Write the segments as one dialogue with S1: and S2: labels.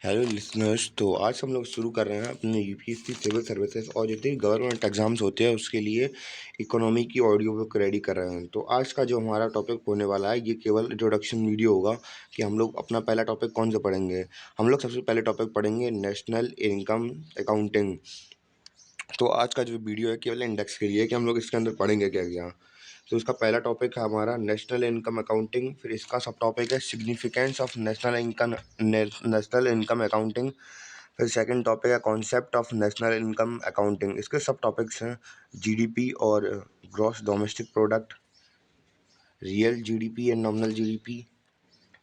S1: Hello listeners. तो आज हम लोग शुरू कर रहे हैं अपने यूपीएससी सिविल सर्विसेज और जितने गवर्नमेंट एग्जाम्स होते हैं उसके लिए इकोनॉमी की ऑडियो बुक रेडी कर रहे हैं। तो आज का जो हमारा टॉपिक होने वाला है ये केवल इंट्रोडक्शन वीडियो होगा कि हम लोग अपना पहला टॉपिक कौन सा पढ़ेंगे। हम लोग सबसे पहले टॉपिक पढ़ेंगे नेशनल इनकम अकाउंटिंग। तो आज का जो वीडियो है केवल इंडेक्स के लिए कि हम लोग इसके अंदर पढ़ेंगे क्या क्या। तो इसका पहला टॉपिक है हमारा नेशनल इनकम अकाउंटिंग, फिर इसका सब टॉपिक है significance of national income accounting, फिर सेकंड टॉपिक है concept of national income accounting. इसके सब टॉपिक्स हैं जीडीपी और gross domestic product, real GDP and nominal GDP,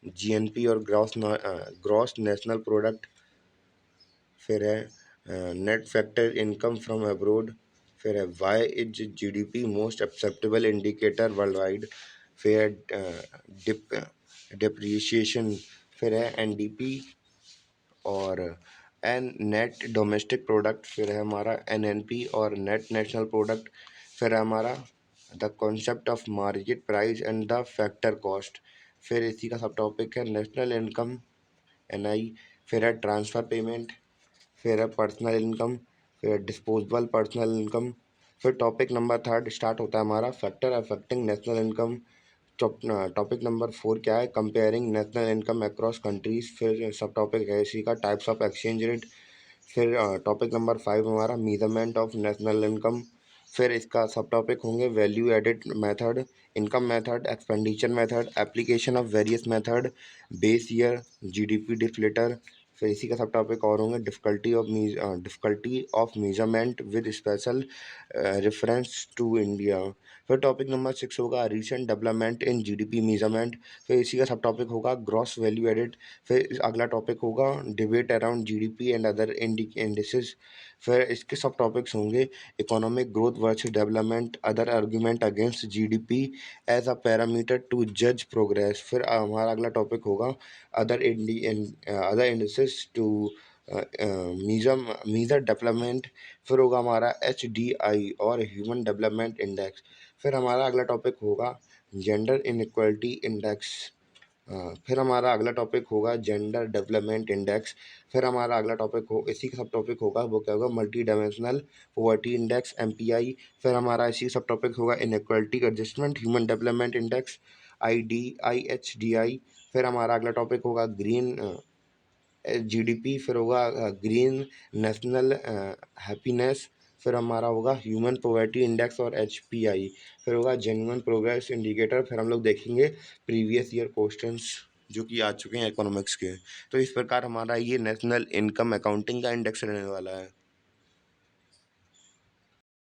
S1: GNP और ग्रॉस नेशनल प्रोडक्ट, फिर है net factor income from abroad, फिर है why is GDP most acceptable indicator worldwide, फिर है डिप डिप्रिशिएशन, फिर है एनडीपी और एन नेट डोमेस्टिक प्रोडक्ट, फिर है हमारा एनएनपी और नेट नेशनल प्रोडक्ट, फिर है हमारा the concept of market price and the factor cost, फिर इसी का सब टॉपिक है नेशनल इनकम एनआई, फिर है ट्रांसफ़र पेमेंट, फिर है पर्सनल इनकम, फिर डिस्पोजेबल पर्सनल इनकम, फिर टॉपिक नंबर थर्ड स्टार्ट होता है हमारा factor affecting national income. Topic number four क्या है comparing national income across countries, फिर सब टॉपिक है इसी का टाइप्स ऑफ एक्सचेंज रेट, फिर टॉपिक नंबर फाइव हमारा मेजरमेंट ऑफ नेशनल इनकम, फिर इसका सब टॉपिक होंगे value added method, income method, expenditure method, application of various method, base year, GDP deflator, फिर इसी का सब टॉपिक और होंगे difficulty of measurement with special reference to India. फिर topic number six होगा recent development in GDP measurement, फिर इसी का सब टॉपिक होगा ग्रॉस वैल्यू एडेड, फिर अगला टॉपिक होगा debate around GDP and other indices, फिर इसके सब टॉपिक्स होंगे economic growth versus development, other argument against GDP as a parameter to जज प्रोग्रेस, फिर हमारा अगला टॉपिक होगा other indices to measure development, फिर होगा हमारा HDI और ह्यूमन डेवलपमेंट इंडेक्स, फिर हमारा अगला टॉपिक होगा जेंडर इनइक्वालिटी इंडेक्स, फिर हमारा अगला टॉपिक होगा जेंडर डेवलपमेंट इंडेक्स, फिर हमारा अगला टॉपिक हो इसी का सब टॉपिक होगा वो क्या होगा multi dimensional poverty index MPI, फिर हमारा इसी सब टॉपिक होगा inequality adjustment human development index IHDI, फिर हमारा अगला टॉपिक होगा ग्रीन जीडीपी, फिर होगा ग्रीन नेशनल हैप्पीनेस, फिर हमारा होगा ह्यूमन पॉवर्टी इंडेक्स और HPI, फिर होगा जेन्युइन प्रोग्रेस इंडिकेटर, फिर हम लोग देखेंगे प्रीवियस ईयर क्वेश्चंस जो कि आ चुके हैं इकोनॉमिक्स के। तो इस प्रकार हमारा ये नेशनल इनकम अकाउंटिंग का इंडेक्स रहने वाला है।